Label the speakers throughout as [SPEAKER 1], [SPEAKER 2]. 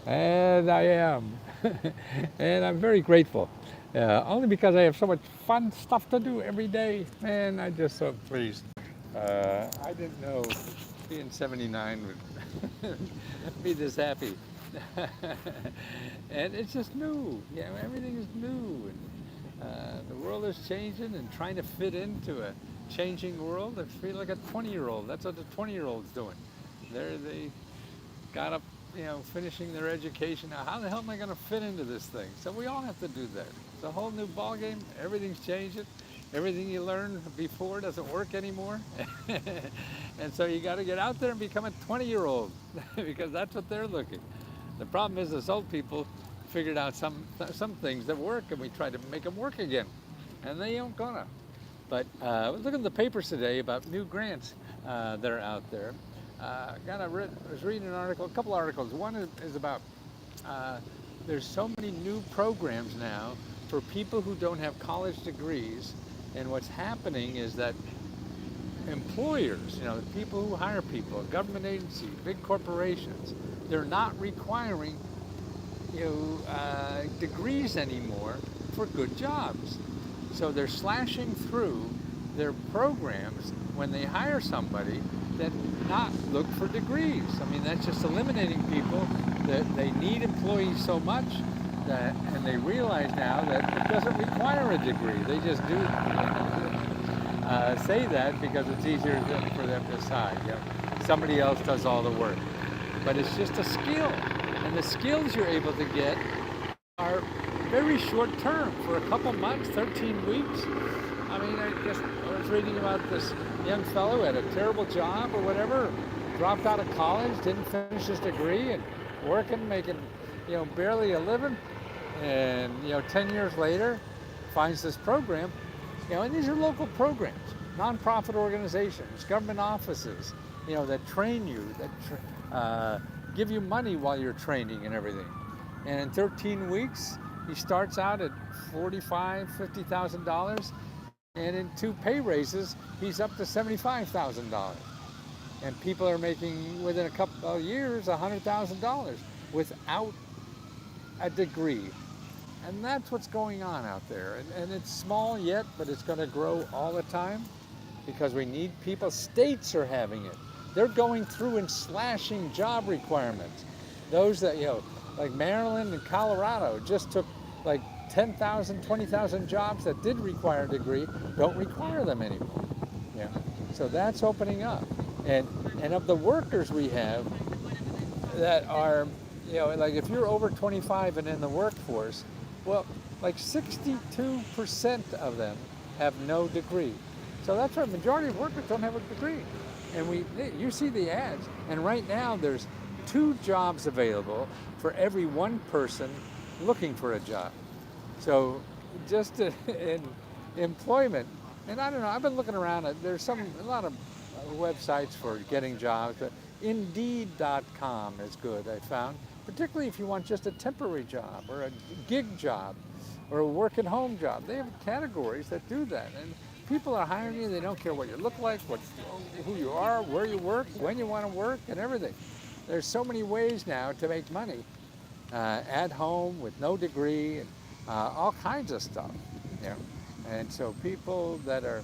[SPEAKER 1] And I am. And I'm very grateful. Only because I have so much fun stuff to do every day. Man, I'm just so pleased. I didn't know being 79 would be this happy. And it's just new. Everything is new. And, the world is changing and trying to fit into a changing world. I feel like a 20-year-old. That's what the 20-year-old's doing. They got up, finishing their education. Now, how the hell am I going to fit into this thing? So we all have to do that. It's a whole new ball game. Everything's changing. Everything you learned before doesn't work anymore. And so you got to get out there and become a 20-year-old because that's what they're looking. The problem is us old people figured out some things that work, and we try to make them work again, and they ain't gonna. But I was looking at the papers today about new grants that are out there. Was reading an article, a couple articles. One is about there's so many new programs now for people who don't have college degrees, and what's happening is that employers, the people who hire people, government agencies, big corporations, they're not requiring degrees anymore for good jobs. So they're slashing through their programs when they hire somebody that not look for degrees. I mean, that's just eliminating people that they need employees so much that, and they realize now that it doesn't require a degree. They just do say that because it's easier for them to decide. Somebody else does all the work. But it's just a skill. And the skills you're able to get are very short term, for a couple months, 13 weeks. I mean, I was reading about this young fellow who had a terrible job or whatever, dropped out of college, didn't finish his degree, and working, making, barely a living. And, 10 years later, finds this program, and these are local programs, nonprofit organizations, government offices, that train you, that give you money while you're training and everything. And in 13 weeks, he starts out at $45,000, $50,000, and in 2 pay raises, he's up to $75,000. And people are making, within a couple of years, $100,000 without a degree. And that's what's going on out there. And it's small yet, but it's going to grow all the time because we need people. States are having it. They're going through and slashing job requirements. Those that, like Maryland and Colorado just took like 10,000, 20,000 jobs that did require a degree, don't require them anymore. So that's opening up. And of the workers we have that are, like if you're over 25 and in the workforce, well, like 62% of them have no degree. So that's right, majority of workers don't have a degree. And you see the ads, and right now there's 2 jobs available for every 1 person looking for a job. So just in employment, and I don't know, I've been looking around, there's a lot of websites for getting jobs, but Indeed.com is good, I found, particularly if you want just a temporary job or a gig job or a work-at-home job. They have categories that do that. And people are hiring you. They don't care what you look like, who you are, where you work, when you want to work, and everything. There's so many ways now to make money at home with no degree and all kinds of stuff. And so people that are,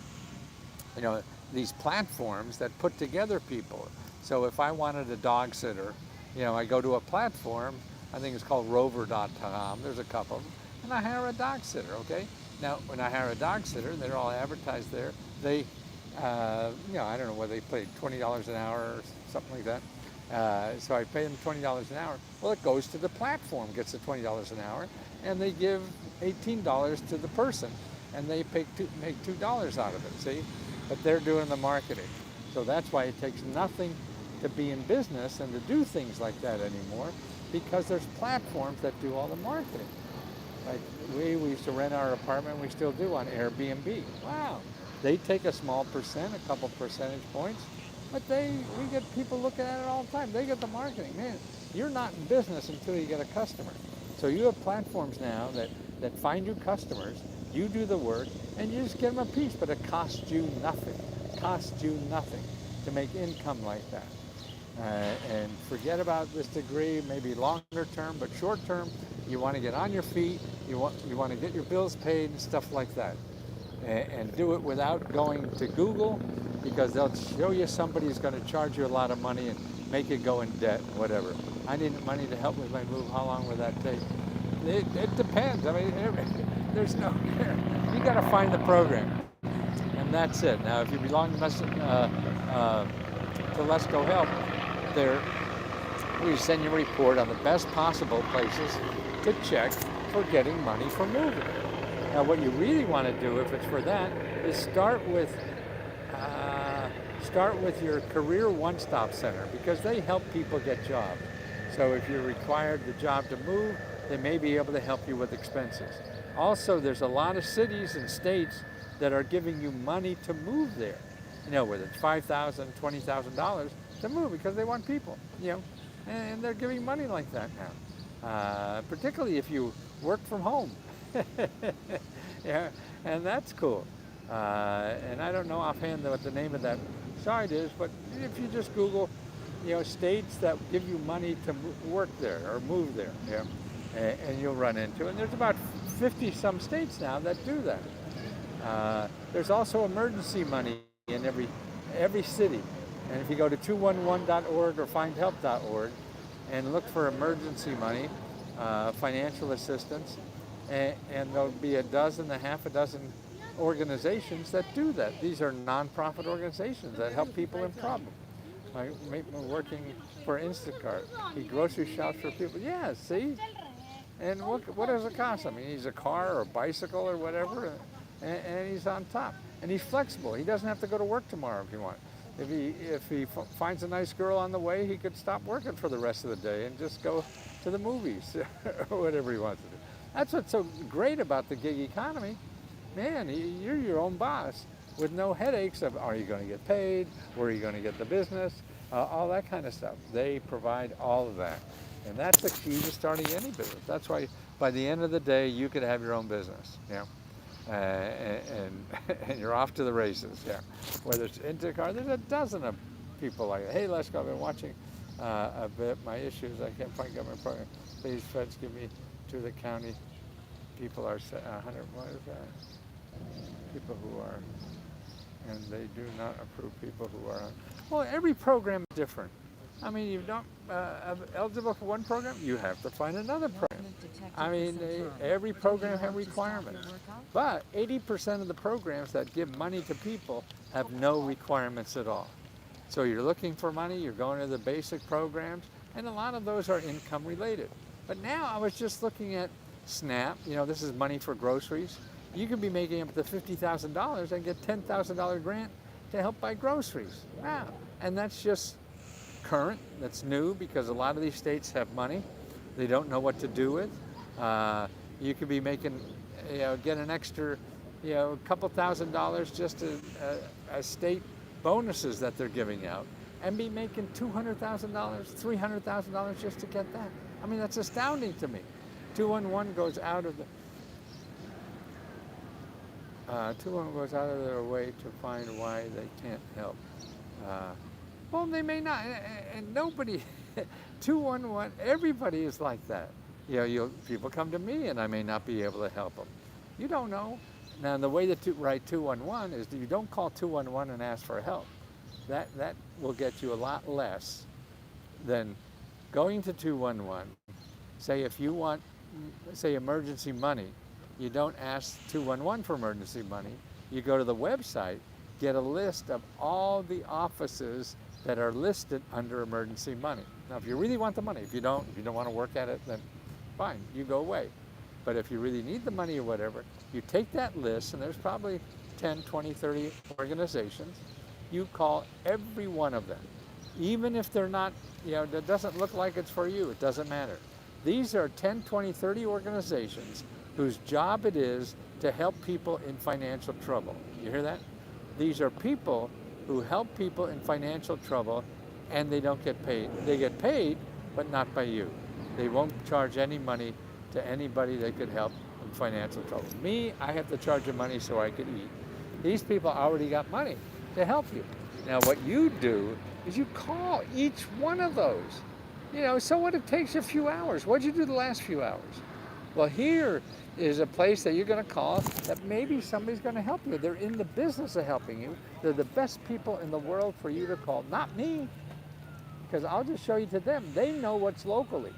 [SPEAKER 1] these platforms that put together people. So if I wanted a dog sitter, I go to a platform, I think it's called rover.com, there's a couple of them, and I hire a dog sitter, okay? Now, when I hire a dog sitter, they're all advertised there, they, I don't know whether they pay $20 an hour or something like that. So I pay them $20 an hour. Well, it goes to the platform, gets the $20 an hour, and they give $18 to the person, and they make $2 out of it, see? But they're doing the marketing. So that's why it takes nothing to be in business and to do things like that anymore, because there's platforms that do all the marketing. Like we used to rent our apartment, we still do, on Airbnb. Wow. They take a small percent, a couple percentage points, but we get people looking at it all the time. They get the marketing. Man, you're not in business until you get a customer. So you have platforms now that find you customers, you do the work, and you just get them a piece, but it costs you nothing. It costs you nothing to make income like that. and forget about this degree, maybe longer term, but short term, you want to get on your feet, you want to get your bills paid and stuff like that. And do it without going to Google, because they'll show you somebody who's going to charge you a lot of money and make you go in debt, whatever. I need money to help with my move. How long would that take? It depends. I mean, there's no, you got to find the program, and that's it. Now, if you belong to Lesco Help, there we send you a report on the best possible places to check for getting money for moving. Now, what you really want to do, if it's for that, is start with your career one-stop center, because they help people get jobs. So if you're required the job to move, they may be able to help you with expenses. Also, there's a lot of cities and states that are giving you money to move there. You know, whether it's $5,000, $20,000 to move, because they want people. You know, and they're giving money like that now. Particularly if you work from home. Yeah, and that's cool. And I don't know offhand what the name of that site is, but if you just Google, you know, states that give you money to work there or move there, yeah, and you'll run into it. And there's about 50 some states now that do that. There's also emergency money in every city. And if you go to 211.org or findhelp.org and look for emergency money, financial assistance, and there'll be half a dozen organizations that do that. These are nonprofit organizations that help people in problem. Like working for Instacart, he grocery shops for people. Yeah, see? And what does it cost? I mean, he's a car or a bicycle or whatever, and he's on top. And he's flexible. He doesn't have to go to work tomorrow if he wants. If he finds a nice girl on the way, he could stop working for the rest of the day and just go to the movies or whatever he wants to do. That's what's so great about the gig economy. Man, you're your own boss with no headaches of, are you going to get paid? Where are you going to get the business? All that kind of stuff. They provide all of that. And that's the key to starting any business. That's why by the end of the day, you could have your own business. You know? And you're off to the races. Yeah. Whether it's Intercar, there's a dozen of people like that. Hey, Lesco, I've been watching a bit. My issues, I can't find government program. Please, feds, give me to the county. People are 100. What is that? People who are, and they do not approve people who are. Well, every program is different. I mean, you don't eligible for one program, you have to find another program. I mean, every program has requirements. But 80% of the programs that give money to people have no requirements at all. So you're looking for money, you're going to the basic programs, and a lot of those are income related. But now I was just looking at SNAP. You know, this is money for groceries. You could be making up to $50,000 and get $10,000 grant to help buy groceries. Wow. And that's just current, that's new, because a lot of these states have money they don't know what to do with. You could be making, you know, get an extra, you know, a couple $1,000s just as state bonuses that they're giving out, and be making $200,000, $300,000 just to get that. I mean, that's astounding to me. 211 goes out of the 211 goes out of their way to find why they can't help. Well, they may not, and nobody, 211, everybody is like that. You know, people come to me and I may not be able to help them. You don't know. Now, the way to write 211 is you don't call 211 and ask for help. That will get you a lot less than going to 211. Say if you want, say, emergency money, you don't ask 211 for emergency money. You go to the website, get a list of all the offices that are listed under emergency money. Now, if you really want the money, if you don't want to work at it, then fine, you go away. But if you really need the money or whatever, you take that list, and there's probably 10, 20, 30 organizations. You call every one of them. Even if they're not, you know, that doesn't look like it's for you, it doesn't matter. These are 10, 20, 30 organizations whose job it is to help people in financial trouble. You hear that? These are people who help people in financial trouble, and they don't get paid. They get paid, but not by you. They won't charge any money to anybody they could help in financial trouble. Me, I have to charge you money so I could eat. These people already got money to help you. Now, what you do is you call each one of those. So what, it takes you a few hours. What'd you do the last few hours? Well, here is a place that you're going to call that maybe somebody's going to help you. They're in the business of helping you. They're the best people in the world for you to call, not me, because I'll just show you to them. They know what's locally,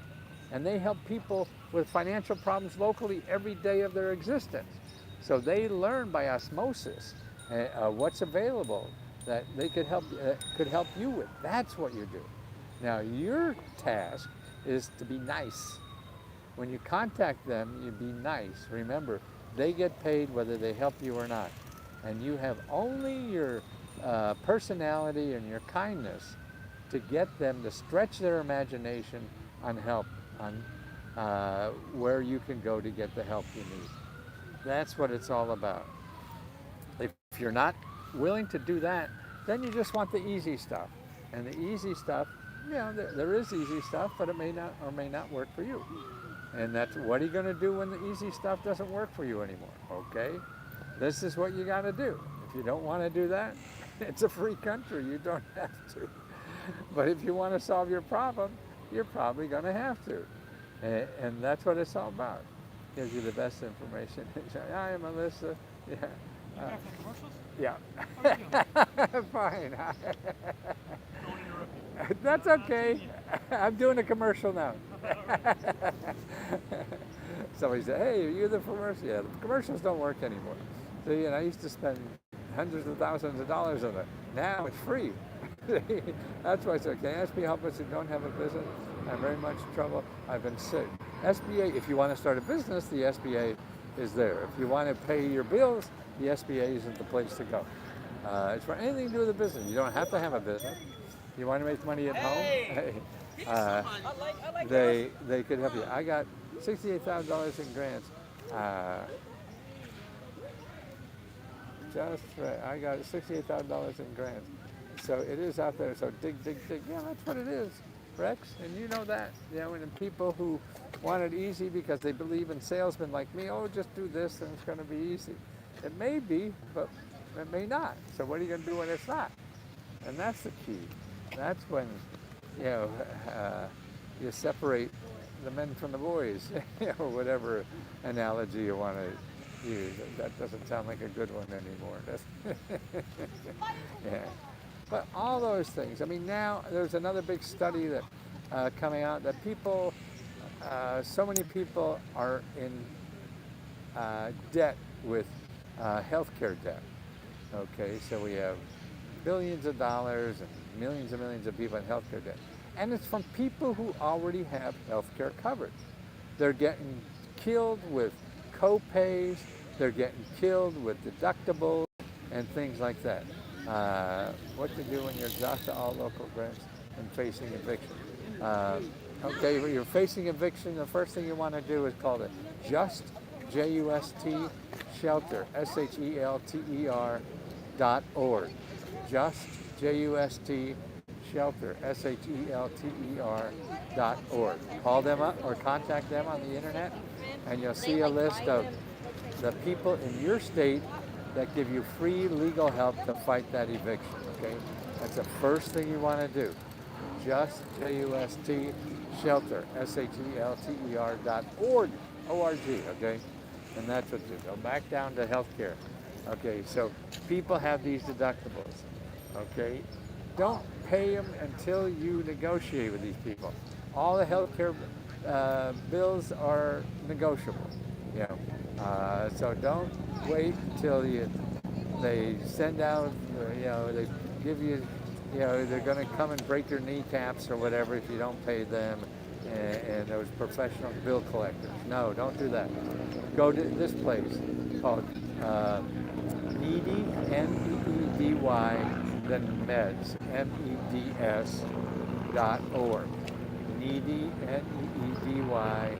[SPEAKER 1] and they help people with financial problems locally every day of their existence. So they learn by osmosis what's available that they could help you with. That's what you do. Now, your task is to be nice. When you contact them, you be nice. Remember, they get paid whether they help you or not. And you have only your personality and your kindness to get them to stretch their imagination on help, on where you can go to get the help you need. That's what it's all about. If you're not willing to do that, then you just want the easy stuff. And the easy stuff, there is easy stuff, but it may not or may not work for you. And that's what are you going to do when the easy stuff doesn't work for you anymore? Okay, this is what you got to do. If you don't want to do that, it's a free country. You don't have to. But if you want to solve your problem, you're probably going to have to. And that's what it's all about. Gives you the best information. Hi, Melissa. Yeah. Yeah. Fine. That's okay. I'm doing a commercial now. Somebody said, hey, are you the commercial? Yeah, the commercials don't work anymore. So, I used to spend hundreds of thousands of dollars on it. Now it's free. That's why I said, can SBA help us who don't have a business? I'm very much in trouble. I've been sick. SBA, if you want to start a business, the SBA is there. If you want to pay your bills, the SBA isn't the place to go. It's for anything to do with a business. You don't have to have a business. You want to make money at home? They could help you. I got $68,000 in grants. Just right. I got $68,000 in grants. So it is out there. So dig. Yeah, that's what it is, Rex. And you know that. And people who want it easy because they believe in salesmen like me, just do this and it's going to be easy. It may be, but it may not. So what are you going to do when it's not? And that's the key. That's when, you separate the men from the boys, or whatever analogy you want to use. That doesn't sound like a good one anymore, does it? Yeah. But all those things. I mean, now there's another big study that coming out that people, so many people are in debt with healthcare debt. Okay, so we have billions of dollars and millions of people in healthcare debt. And it's from people who already have healthcare coverage. They're getting killed with co-pays, they're getting killed with deductibles and things like that. What to do when you're exhausted all local grants and facing eviction. Okay, when you're facing eviction, the first thing you want to do is call it JUST, J-U-S-T, shelter, SHELTER.org. JUST, J-U-S-T, shelter, SHELTER.org. Call them up or contact them on the internet, and you'll see a list of the people in your state that give you free legal help to fight that eviction, okay? That's the first thing you want to do. JUST, J-U-S-T, shelter, SHELTER.org, O-R-G, okay? And that's what you go back down to healthcare. Okay, so people have these deductibles, okay? Don't pay them until you negotiate with these people. All the healthcare bills are negotiable, so don't wait until they send out, they give you, they're going to come and break your kneecaps or whatever if you don't pay them, and those professional bill collectors. No, don't do that. Go to this place called Needy, N-E-E-D-Y, then meds, meds.org. Needy, N-E-E-D-Y,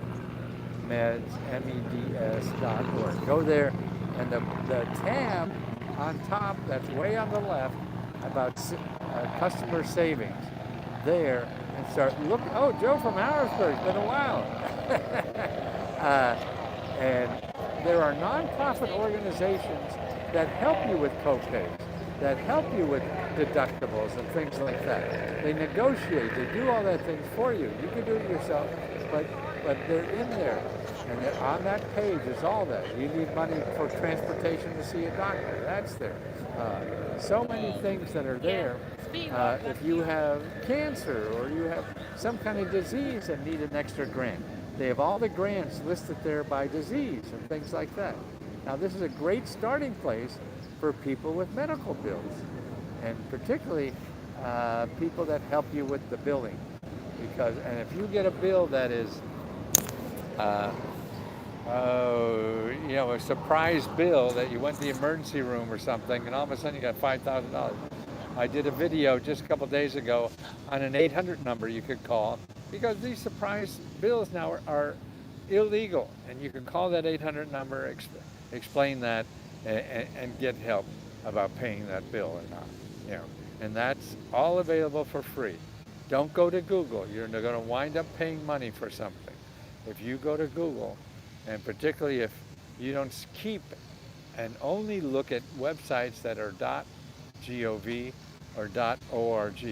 [SPEAKER 1] meds, meds.org. Go there, and the tab on top, that's way on the left, about customer savings, there, and start look. Oh, Joe from Harrisburg, it's been a while. And there are nonprofit organizations that help you with co-pays. that help you with deductibles and things like that. They negotiate, they do all that things for you. You can do it yourself, but they're in there. And on that page is all that. You need money for transportation to see a doctor. That's there. So many things that are there. If you have cancer or you have some kind of disease and need an extra grant, they have all the grants listed there by disease and things like that. Now, this is a great starting place for people with medical bills, and particularly people that help you with the billing. And if you get a bill that is a surprise bill that you went to the emergency room or something, and all of a sudden you got $5,000. I did a video just a couple days ago on an 800 number you could call, because these surprise bills now are illegal, and you can call that 800 number, explain that, and get help about paying that bill or not. And that's all available for free. Don't go to Google. You're going to wind up paying money for something. If you go to Google, and particularly if you don't keep and only look at websites that are .gov or .org,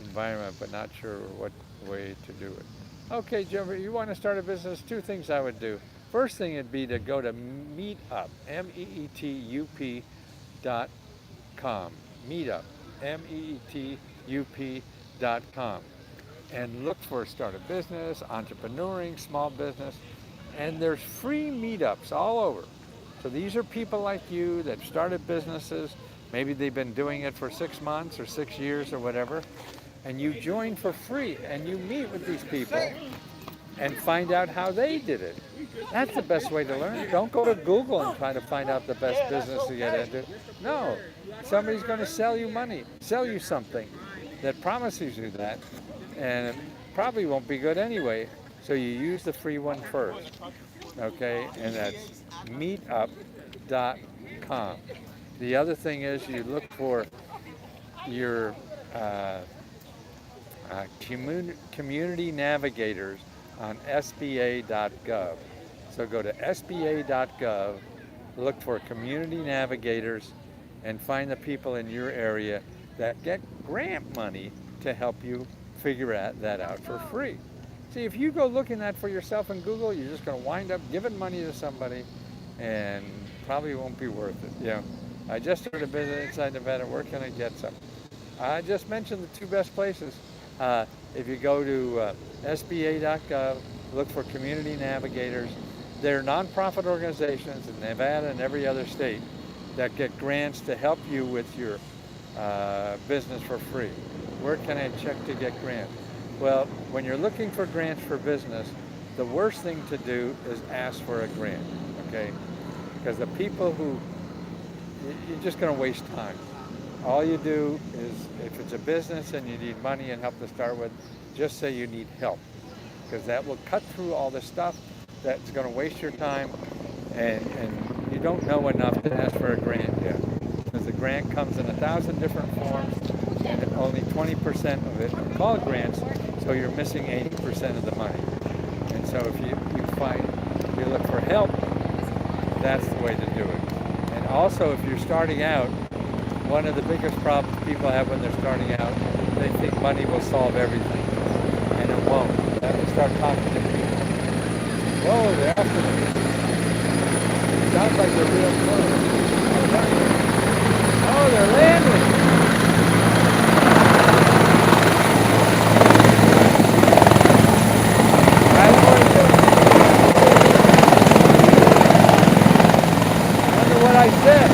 [SPEAKER 1] environment, but not sure what way to do it. Okay, Jim, you want to start a business, 2 things I would do. First thing would be to go to Meetup, meetup.com, Meetup, meetup.com, and look for start a business, entrepreneuring, small business, and there's free meetups all over. So these are people like you that started businesses. Maybe they've been doing it for 6 months or 6 years or whatever, and you join for free and you meet with these people and find out how they did it. That's the best way to learn. Don't go to Google and try to find out the best business to get into. No, somebody's going to sell you something that promises you that, and it probably won't be good anyway. So you use the free one first, okay? And that's meetup.com. The other thing is you look for your community navigators on SBA.gov. So go to SBA.gov, look for community navigators, and find the people in your area that get grant money to help you figure that out for free. See, if you go looking that for yourself in Google, you're just going to wind up giving money to somebody, and probably won't be worth it. I just started a business inside Nevada. Where can I get some? I just mentioned the 2 best places. If you go to SBA.gov, look for community navigators. They're nonprofit organizations in Nevada and every other state that get grants to help you with your business for free. Where can I check to get grants? Well, when you're looking for grants for business, the worst thing to do is ask for a grant, okay? Because the people you're just going to waste time. All you do is, if it's a business and you need money and help to start with, just say you need help, because that will cut through all the stuff that's going to waste your time, and you don't know enough to ask for a grant yet, because the grant comes in 1,000 different forms, and only 20% of it are called grants, so you're missing 80% of the money. And so if you look for help, that's the way to do it. And also, if you're starting out, one of the biggest problems people have when they're starting out, they think money will solve everything, and it won't. Let me start talking to people. Whoa, they're after me. Sounds like they're real close. Oh, they're landing. What I said.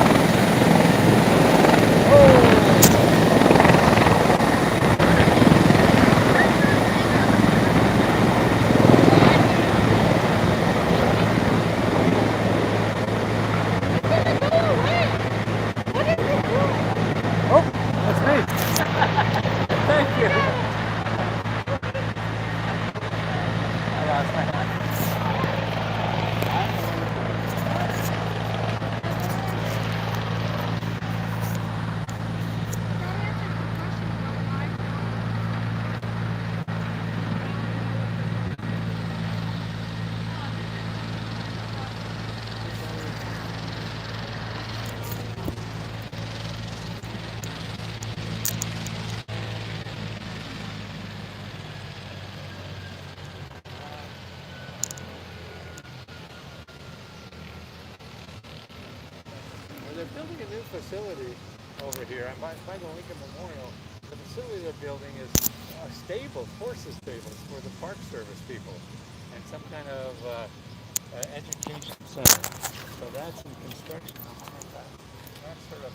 [SPEAKER 1] building a new facility over here. I'm by the Lincoln Memorial. The facility they're building is stables, horses stables for the Park Service people, and some kind of education center. So that's in construction. That's sort of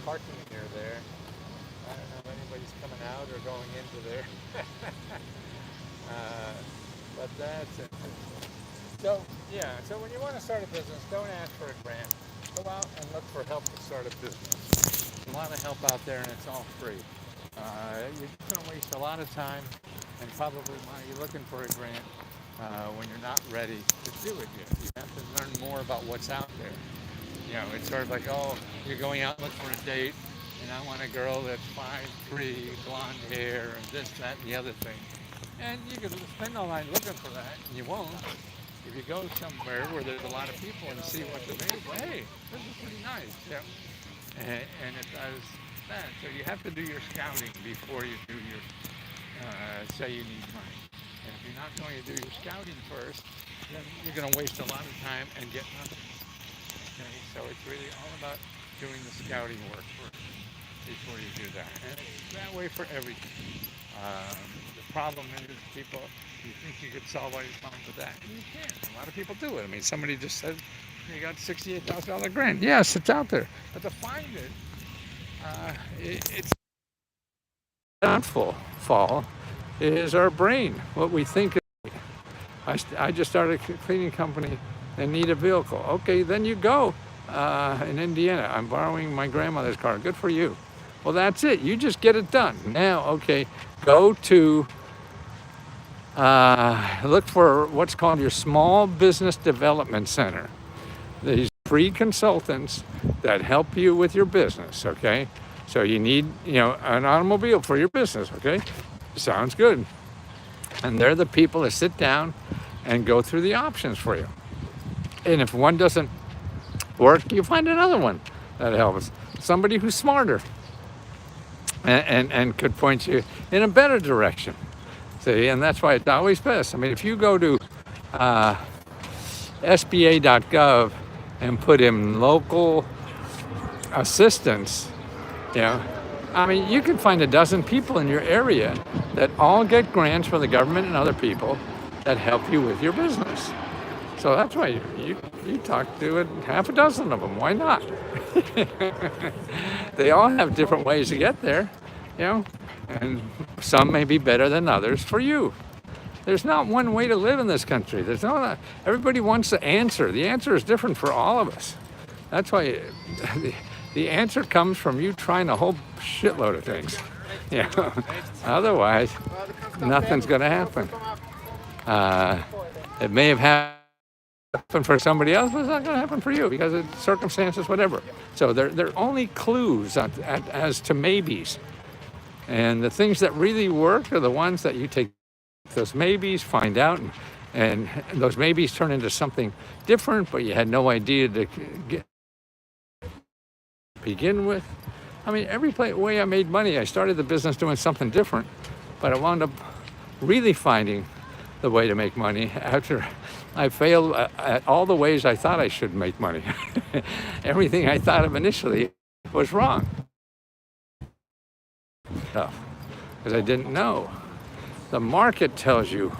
[SPEAKER 1] parking near there. I don't know if anybody's coming out or going into there. But that's interesting. So, yeah, so when you want to start a business, don't ask for a grant. Go out and look for help to start a business. There's a lot of help out there, and it's all free. You're just going to waste a lot of time and probably money looking for a grant when you're not ready to do it yet. You have to learn more about what's out there. You know, it's sort of like, oh, you're going out looking for a date, and I want a girl that's 5'3", blonde hair, and this, that, and the other thing. And you can spend all night looking for that, and you won't. If you go somewhere where there's a lot of people and see what's available, hey, this is pretty nice. Yeah. And it does that. So you have to do your scouting before you do your, say you need money. And if you're not going to do your scouting first, then you're going to waste a lot of time and get nothing. Okay, so it's really all about doing the scouting work first before you do that. And it's that way for everything. The problem is people, you think you could solve all your problems with that, and you can't. A lot of people do it. I mean, somebody just said, you got $68,000 grant. Yes, it's out there. But to find it, it's downfall is our brain, what we think is. I just started a cleaning company and need a vehicle. Okay, then you go in Indiana. I'm borrowing my grandmother's car. Good for you. Well, that's it. You just get it done. Now, okay, go to look for what's called your Small Business Development Center. These free consultants that help you with your business, okay? So you need, an automobile for your business, okay? Sounds good. And they're the people that sit down and go through the options for you. And if one doesn't work, you find another one that helps. Somebody who's smarter and could point you in a better direction. See, and that's why it's always best. I mean, if you go to SBA.gov and put in local assistance, I mean, you can find a dozen people in your area that all get grants from the government and other people that help you with your business. So that's why you talk to half a dozen of them. Why not? They all have different ways to get there, and some may be better than others for you. There's not one way to live in this country. Everybody wants the answer. The answer is different for all of us. That's why the answer comes from you trying a whole shitload of things. Otherwise, nothing's going to happen. It may have happened for somebody else, but it's not going to happen for you because of circumstances, whatever. So they're only clues as to maybes. And the things that really work are the ones that you take those maybes, find out, and those maybes turn into something different, but you had no idea to begin with. I mean, every way I made money, I started the business doing something different, but I wound up really finding the way to make money after I failed at all the ways I thought I should make money. Everything I thought of initially was wrong. Because I didn't know. The market tells you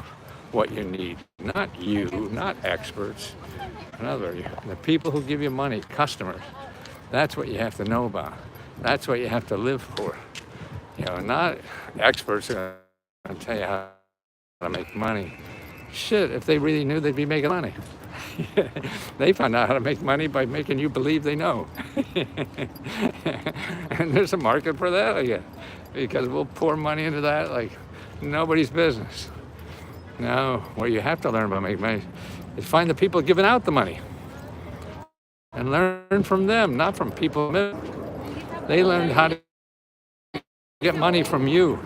[SPEAKER 1] what you need, not you, not experts. In other words, the people who give you money, customers, that's what you have to know about. That's what you have to live for. Not experts who are going to tell you how to make money. Shit, if they really knew, they'd be making money. They found out how to make money by making you believe they know. And there's a market for that, I guess, because we'll pour money into that like nobody's business. No, what you have to learn about making money is find the people giving out the money and learn from them, not from people. They learned how to get money from you.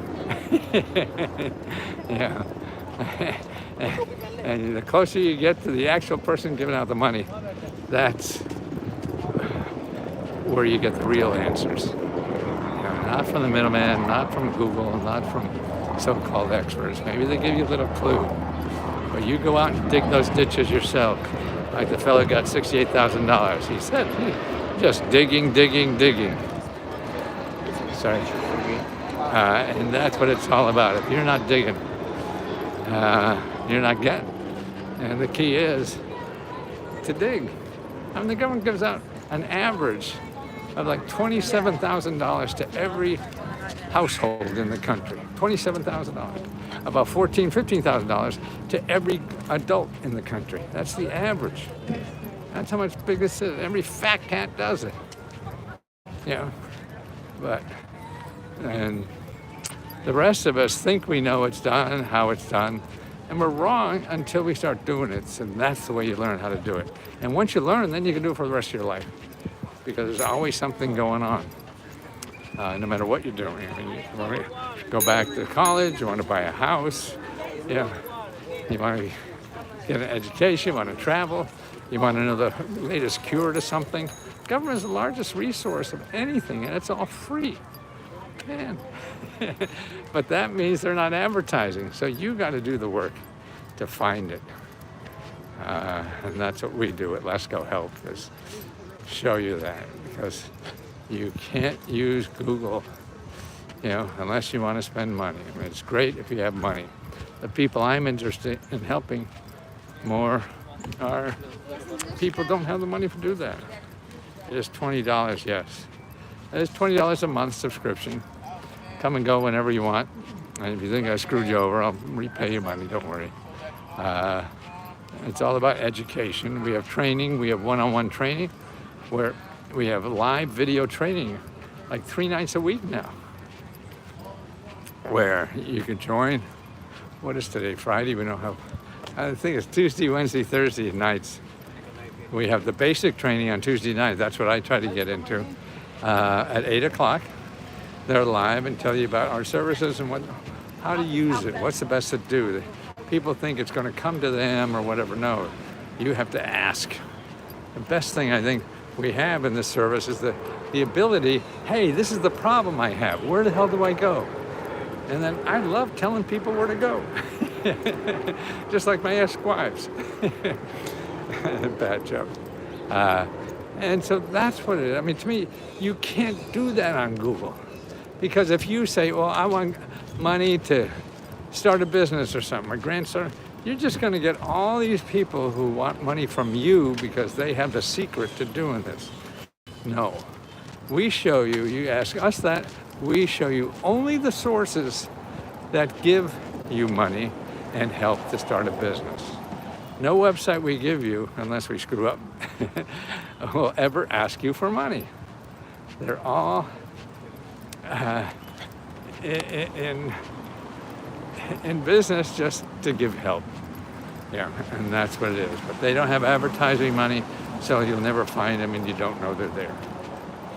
[SPEAKER 1] And the closer you get to the actual person giving out the money, that's where you get the real answers. Not from the middleman, not from Google, not from so-called experts. Maybe they give you a little clue, but you go out and dig those ditches yourself. Like the fellow got $68,000. He said, just digging, digging, digging. Sorry. And that's what it's all about. If you're not digging, you're not getting. And the key is to dig. I mean, the government gives out an average of like $27,000 to every household in the country. $27,000. About $14,000, $15,000 to every adult in the country. That's the average. That's how much big this is. Every fat cat does it. You know, and the rest of us think we know it's done, how it's done, and we're wrong until we start doing it. And that's the way you learn how to do it. And once you learn, then you can do it for the rest of your life, because there's always something going on, no matter what you're doing. I mean, you want to go back to college, you want to buy a house, you want to get an education, you want to travel, you want to know the latest cure to something. Government is the largest resource of anything, and it's all free. Man. But that means they're not advertising, so you got to do the work to find it. And that's what we do at Lesco Help, is show you that, because you can't use Google, unless you want to spend money. I mean, it's great if you have money. The people I'm interested in helping more are people who don't have the money to do that. It is $20, yes. It is $20 a month subscription. Come and go whenever you want. And if you think I screwed you over, I'll repay your money, don't worry. It's all about education. We have training, we have one-on-one training, where we have live video training like 3 nights a week now, where you can join. What is today, Friday? We don't have, I think it's Tuesday, Wednesday, Thursday nights. We have the basic training on Tuesday night. That's what I try to get into at 8 o'clock. They're live and tell you about our services and how to use it, what's the best to do. People think it's going to come to them or whatever. No, you have to ask. The best thing I think we have in this service is the ability, hey, this is the problem I have. Where the hell do I go? And then I love telling people where to go. Just like my ex-wives. Bad joke. And so that's what it is. I mean, to me, you can't do that on Google. Because if you say, well, I want money to start a business or something, my grandson, you're just going to get all these people who want money from you because they have the secret to doing this. No. We show you, you ask us that, we show you only the sources that give you money and help to start a business. No website we give you, unless we screw up, will ever ask you for money. They're all in business just to give help. Yeah, and that's what it is. But they don't have advertising money, so you'll never find them and you don't know they're there.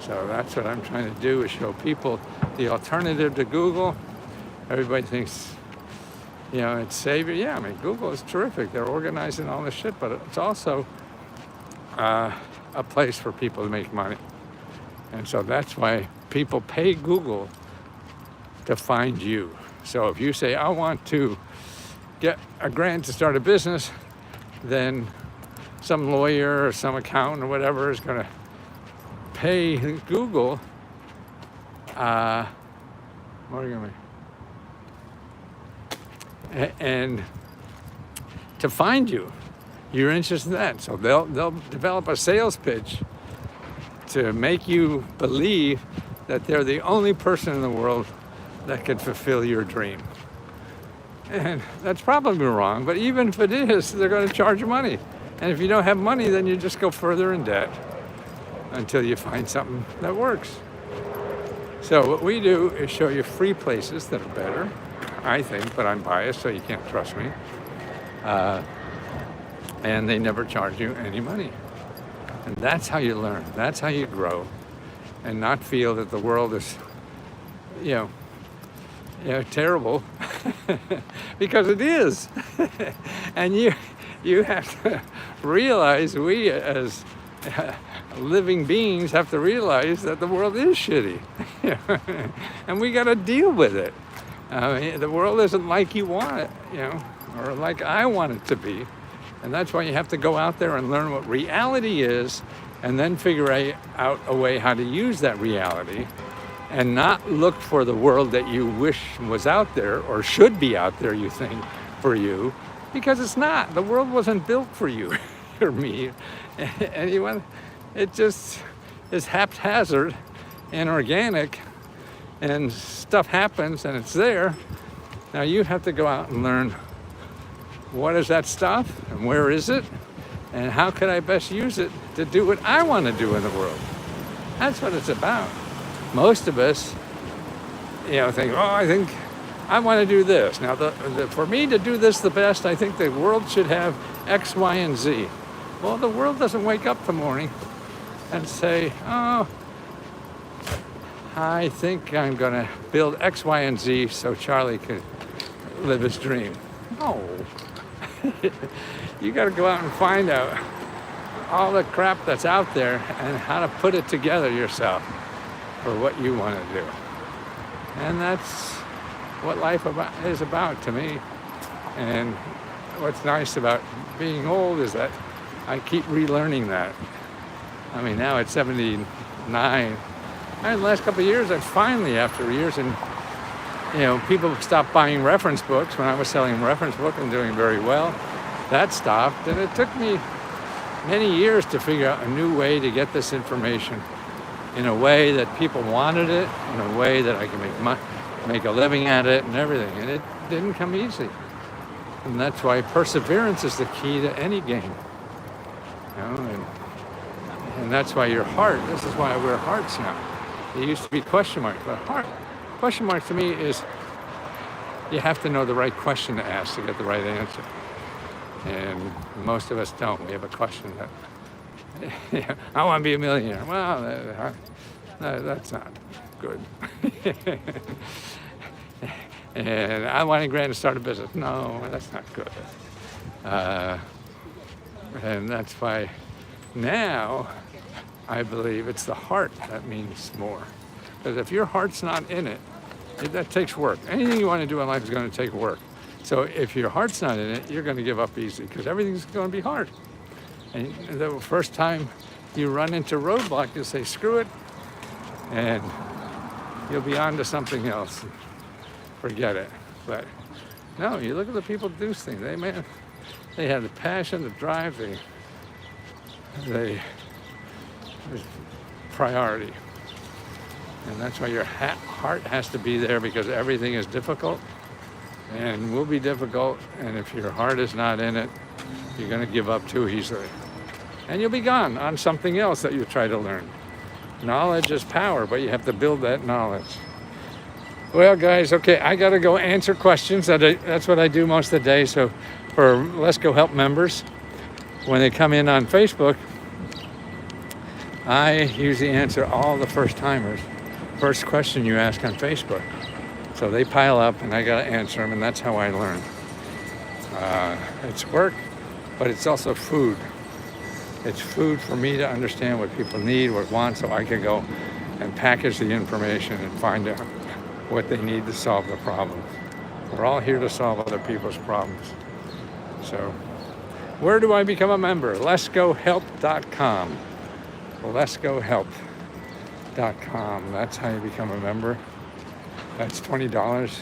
[SPEAKER 1] So that's what I'm trying to do, is show people the alternative to Google. Everybody thinks, it's savior. Yeah, I mean, Google is terrific. They're organizing all this shit, but it's also a place for people to make money. And so that's why people pay Google to find you. So if you say, I want to get a grant to start a business, then some lawyer or some accountant or whatever is going to pay Google, and to find you. You're interested in that. So they'll develop a sales pitch to make you believe that they're the only person in the world that can fulfill your dream. And that's probably wrong, but even if it is, they're going to charge you money. And if you don't have money, then you just go further in debt until you find something that works. So what we do is show you free places that are better, I think, but I'm biased, so you can't trust me. And they never charge you any money. And that's how you learn. That's how you grow, and not feel that the world is, terrible, because it is. And you have to realize, we as living beings have to realize that the world is shitty. And we got to deal with it. The world isn't like you want it, or like I want it to be. And that's why you have to go out there and learn what reality is and then figure out a way how to use that reality and not look for the world that you wish was out there or should be out there, you think, for you, because it's not. The world wasn't built for you or me, anyone. It just is haphazard and organic, and stuff happens and it's there. Now you have to go out and learn, what is that stuff and where is it and how can I best use it to do what I want to do in the world. That's what it's about. Most of us, think, I think I want to do this. Now, for me to do this the best, I think the world should have X, Y, and Z. Well, the world doesn't wake up in the morning and say, I think I'm going to build X, Y, and Z so Charlie could live his dream. No. You got to go out and find out all the crap that's out there and how to put it together yourself for what you want to do. And that's what life is about to me. And what's nice about being old is that I keep relearning that. I mean, now at 79, and the last couple of years, I finally, after years, and people stopped buying reference books when I was selling reference books and doing very well. That stopped, and it took me many years to figure out a new way to get this information in a way that people wanted it, in a way that I can make a living at it and everything. And it didn't come easy. And that's why perseverance is the key to any game. And that's why your heart, this is why I wear hearts now. It used to be question marks, but question marks to me is you have to know the right question to ask to get the right answer. And most of us don't. We have a question that, I want to be a millionaire. Well, that's not good. And I want $1,000 to start a business. No, that's not good. And that's why now I believe it's the heart that means more. Because if your heart's not in it, that takes work. Anything you want to do in life is going to take work. So if your heart's not in it, you're going to give up easy because everything's going to be hard. And the first time you run into a roadblock, you'll say, screw it, and you'll be on to something else. Forget it. But no, you look at the people who do things. They have the passion, the drive, the priority. And that's why your heart has to be there, because everything is difficult and will be difficult. And if your heart is not in it, you're going to give up too easily. And you'll be gone on something else that you try to learn. Knowledge is power, but you have to build that knowledge. Well, guys, okay, I got to go answer questions. That's what I do most of the day. So for Lesco Help members, when they come in on Facebook, I usually answer all the first-timers. First question you ask on Facebook. So they pile up and I got to answer them, and that's how I learn. It's work, but it's also food. It's food for me to understand what people need, what want, so I can go and package the information and find out what they need to solve the problem. We're all here to solve other people's problems. So where do I become a member? LescoHelp.com. LescoHelp.com. That's how you become a member. That's $20.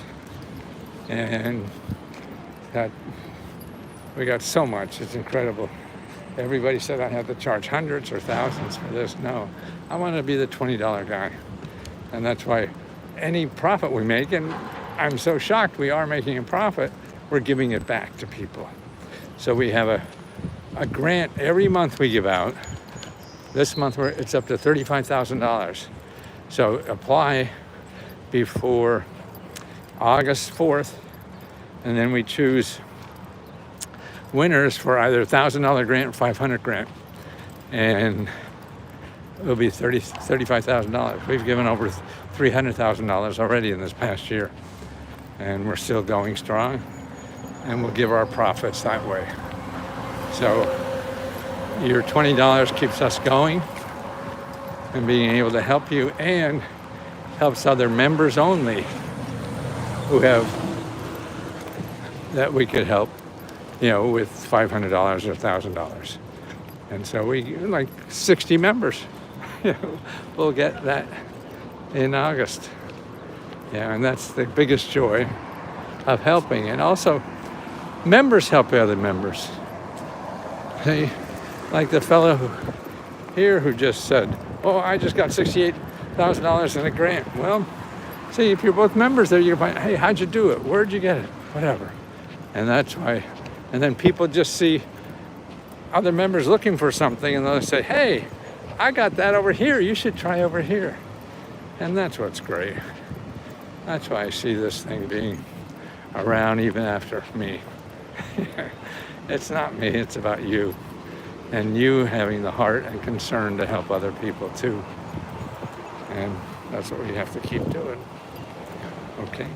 [SPEAKER 1] And that we got so much. It's incredible. Everybody said I had to charge hundreds or thousands for this. No, I want to be the $20 guy. And that's why any profit we make, and I'm so shocked we are making a profit, we're giving it back to people. So we have a grant every month we give out. This month it's up to $35,000. So apply before August 4th, and then we choose winners for either $1,000 grant or $500 grant, and it'll be $35,000. We've given over $300,000 already in this past year, and we're still going strong, and we'll give our profits that way. So your $20 keeps us going and being able to help you, and helps other members only who have, that we could help, with $500 or $1,000.
[SPEAKER 2] And so we, like 60 members, we'll get that in August. Yeah, and that's the biggest joy of helping. And also, members help other members. Hey, like the fellow here who just said, oh, I just got $68,000 in a grant. Well, see, if you're both members there, you find, hey, how'd you do it? Where'd you get it? Whatever. And that's why. And then people just see other members looking for something and they'll say, hey, I got that over here. You should try over here. And that's what's great. That's why I see this thing being around even after me. It's not me, it's about you. And you having the heart and concern to help other people too. And that's what we have to keep doing. Okay?